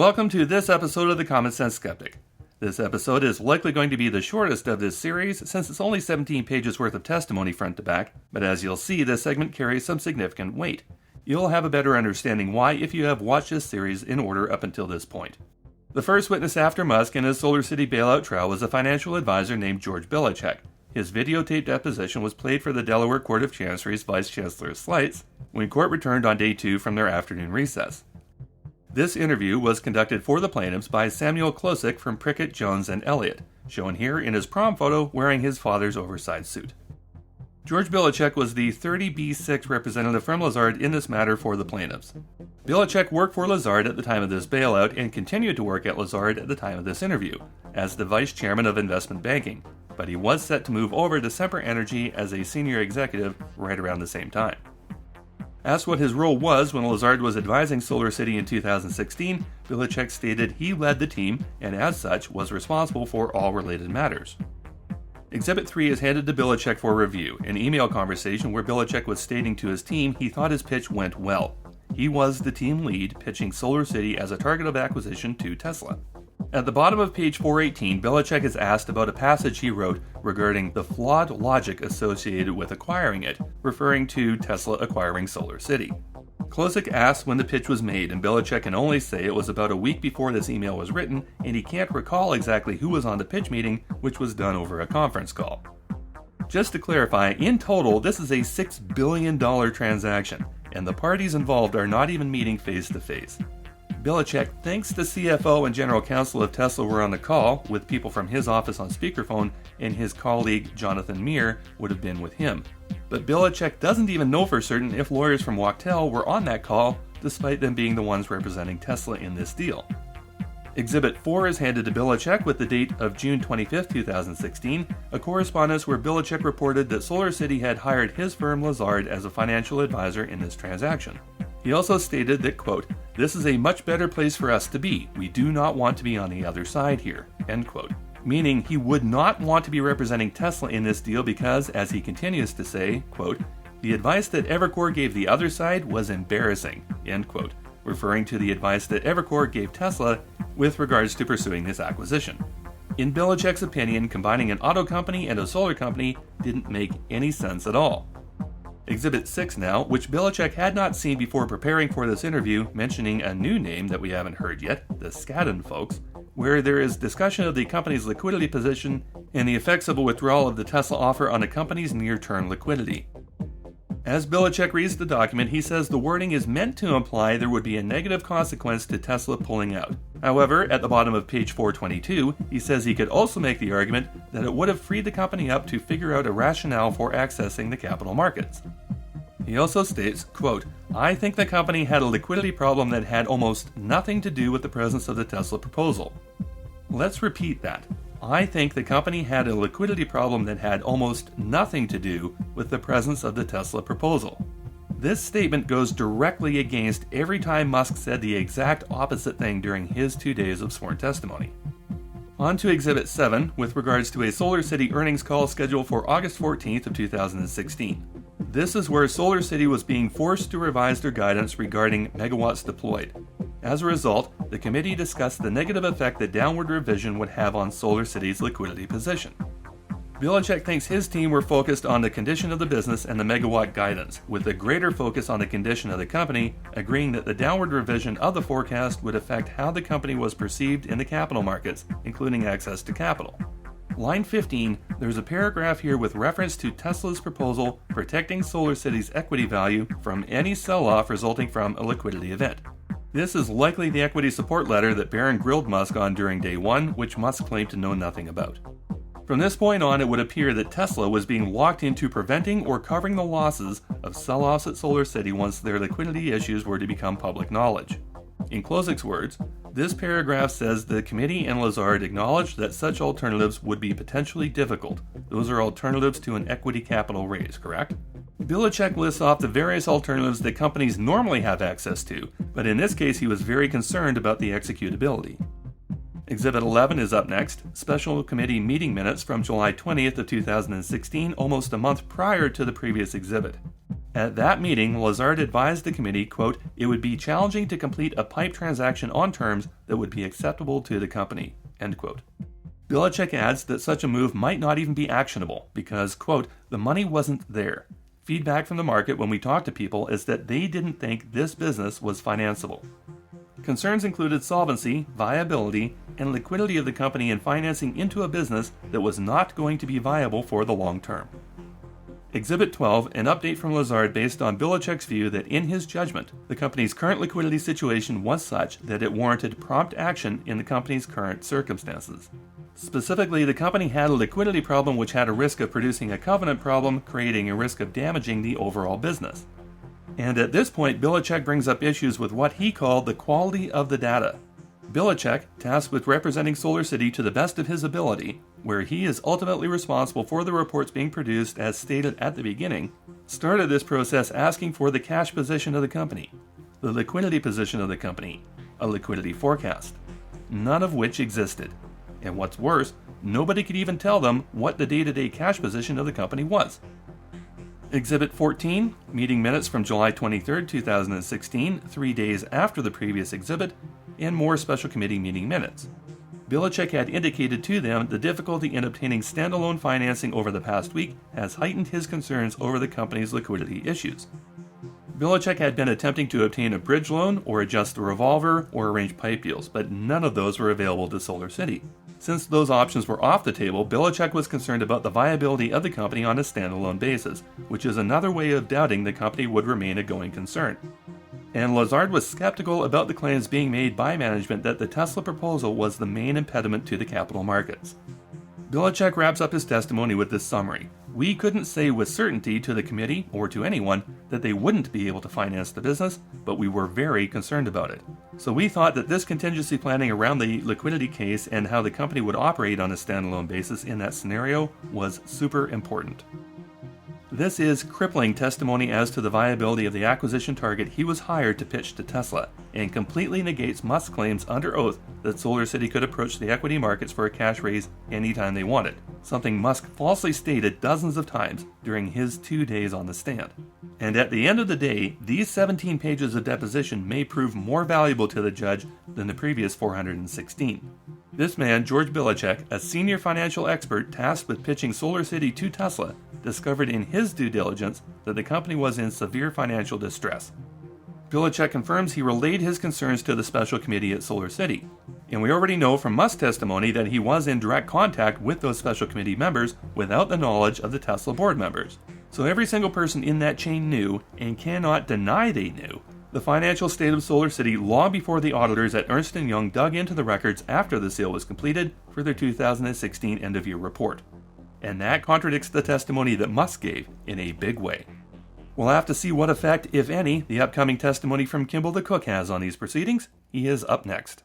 Welcome to this episode of The Common Sense Skeptic. This episode is likely going to be the shortest of this series since it's only 17 pages worth of testimony front to back, but as you'll see, this segment carries some significant weight. You'll have a better understanding why if you have watched this series in order up until this point. The first witness after Musk in his SolarCity bailout trial was a financial advisor named George Bilicic. His videotaped deposition was played for the Delaware Court of Chancery's Vice Chancellor Slights when court returned on day 2 from their afternoon recess. This interview was conducted for the plaintiffs by Samuel Klosick from Prickett, Jones, and Elliott, shown here in his prom photo wearing his father's oversized suit. George Bilicic was the 30B6 representative from Lazard in this matter for the plaintiffs. Bilicic worked for Lazard at the time of this bailout and continued to work at Lazard at the time of this interview, as the vice chairman of investment banking, but he was set to move over to Semper Energy as a senior executive right around the same time. Asked what his role was when Lazard was advising SolarCity in 2016, Bilicic stated he led the team and as such was responsible for all related matters. Exhibit 3 is handed to Bilicic for review, an email conversation where Bilicic was stating to his team he thought his pitch went well. He was the team lead, pitching SolarCity as a target of acquisition to Tesla. At the bottom of page 418, Bilicic is asked about a passage he wrote regarding the flawed logic associated with acquiring it, referring to Tesla acquiring SolarCity. Klosick asks when the pitch was made, and Bilicic can only say it was about a week before this email was written, and he can't recall exactly who was on the pitch meeting, which was done over a conference call. Just to clarify, in total, this is a $6 billion transaction, and the parties involved are not even meeting face to face. Bilicic thinks the CFO and general counsel of Tesla were on the call, with people from his office on speakerphone, and his colleague Jonathan Meir would have been with him. But Bilicic doesn't even know for certain if lawyers from Wachtell were on that call, despite them being the ones representing Tesla in this deal. Exhibit 4 is handed to Bilicic with the date of June 25, 2016, a correspondence where Bilicic reported that SolarCity had hired his firm Lazard as a financial advisor in this transaction. He also stated that, quote, "This is a much better place for us to be. We do not want to be on the other side here," end quote. Meaning he would not want to be representing Tesla in this deal because, as he continues to say, quote, "The advice that Evercore gave the other side was embarrassing," end quote, referring to the advice that Evercore gave Tesla with regards to pursuing this acquisition. In Bilicic's opinion, combining an auto company and a solar company didn't make any sense at all. Exhibit 6 now, which Bilicic had not seen before preparing for this interview, mentioning a new name that we haven't heard yet, the Skadden folks, where there is discussion of the company's liquidity position and the effects of a withdrawal of the Tesla offer on the company's near-term liquidity. As Bilicic reads the document, he says the wording is meant to imply there would be a negative consequence to Tesla pulling out. However, at the bottom of page 422, he says he could also make the argument that it would have freed the company up to figure out a rationale for accessing the capital markets. He also states, quote, "I think the company had a liquidity problem that had almost nothing to do with the presence of the Tesla proposal." Let's repeat that. I think the company had a liquidity problem that had almost nothing to do with the presence of the Tesla proposal. This statement goes directly against every time Musk said the exact opposite thing during his 2 days of sworn testimony. On to Exhibit 7, with regards to a SolarCity earnings call scheduled for August 14th of 2016. This is where SolarCity was being forced to revise their guidance regarding megawatts deployed. As a result, the committee discussed the negative effect the downward revision would have on SolarCity's liquidity position. Bilicic thinks his team were focused on the condition of the business and the megawatt guidance, with a greater focus on the condition of the company, agreeing that the downward revision of the forecast would affect how the company was perceived in the capital markets, including access to capital. Line 15, there's a paragraph here with reference to Tesla's proposal protecting SolarCity's equity value from any sell-off resulting from a liquidity event. This is likely the equity support letter that Barron grilled Musk on during day 1, which Musk claimed to know nothing about. From this point on, it would appear that Tesla was being locked into preventing or covering the losses of sell-offs at SolarCity once their liquidity issues were to become public knowledge. In Klosick's words, this paragraph says the committee and Lazard acknowledged that such alternatives would be potentially difficult. Those are alternatives to an equity capital raise, correct? Bilicic lists off the various alternatives that companies normally have access to, but in this case he was very concerned about the executability. Exhibit 11 is up next, special committee meeting minutes from July 20th of 2016, almost a month prior to the previous exhibit. At that meeting, Lazard advised the committee, quote, it would be challenging to complete a PIPE transaction on terms that would be acceptable to the company, end quote. Bilicic adds that such a move might not even be actionable because, quote, the money wasn't there. Feedback from the market when we talked to people is that they didn't think this business was financeable. Concerns included solvency, viability, and liquidity of the company in financing into a business that was not going to be viable for the long term. Exhibit 12, an update from Lazard based on Bilicic's view that in his judgment, the company's current liquidity situation was such that it warranted prompt action in the company's current circumstances. Specifically, the company had a liquidity problem which had a risk of producing a covenant problem, creating a risk of damaging the overall business. And at this point, Bilicic brings up issues with what he called the quality of the data. Bilicic, tasked with representing SolarCity to the best of his ability, where he is ultimately responsible for the reports being produced as stated at the beginning, started this process asking for the cash position of the company, the liquidity position of the company, a liquidity forecast, none of which existed. And what's worse, nobody could even tell them what the day-to-day cash position of the company was. Exhibit 14, meeting minutes from July 23, 2016, 3 days after the previous exhibit, and more special committee meeting minutes. Bilicic had indicated to them the difficulty in obtaining standalone financing over the past week has heightened his concerns over the company's liquidity issues. Bilicic had been attempting to obtain a bridge loan or adjust the revolver or arrange pipe deals, but none of those were available to SolarCity. Since those options were off the table, Bilicic was concerned about the viability of the company on a standalone basis, which is another way of doubting the company would remain a going concern. And Lazard was skeptical about the claims being made by management that the Tesla proposal was the main impediment to the capital markets. Bilicic wraps up his testimony with this summary. We couldn't say with certainty to the committee or to anyone that they wouldn't be able to finance the business, but we were very concerned about it. So we thought that this contingency planning around the liquidity case and how the company would operate on a standalone basis in that scenario was super important. This is crippling testimony as to the viability of the acquisition target he was hired to pitch to Tesla, and completely negates Musk's claims under oath that SolarCity could approach the equity markets for a cash raise anytime they wanted, something Musk falsely stated dozens of times during his 2 days on the stand. And at the end of the day, these 17 pages of deposition may prove more valuable to the judge than the previous 416. This man, George Bilicic, a senior financial expert tasked with pitching SolarCity to Tesla, discovered in his due diligence that the company was in severe financial distress. Bilicic confirms he relayed his concerns to the special committee at SolarCity, and we already know from Musk's testimony that he was in direct contact with those special committee members without the knowledge of the Tesla board members. So every single person in that chain knew, and cannot deny they knew, the financial state of SolarCity long before the auditors at Ernst & Young dug into the records after the sale was completed for their 2016 end-of-year report. And that contradicts the testimony that Musk gave in a big way. We'll have to see what effect, if any, the upcoming testimony from Kimball the Cook has on these proceedings. He is up next.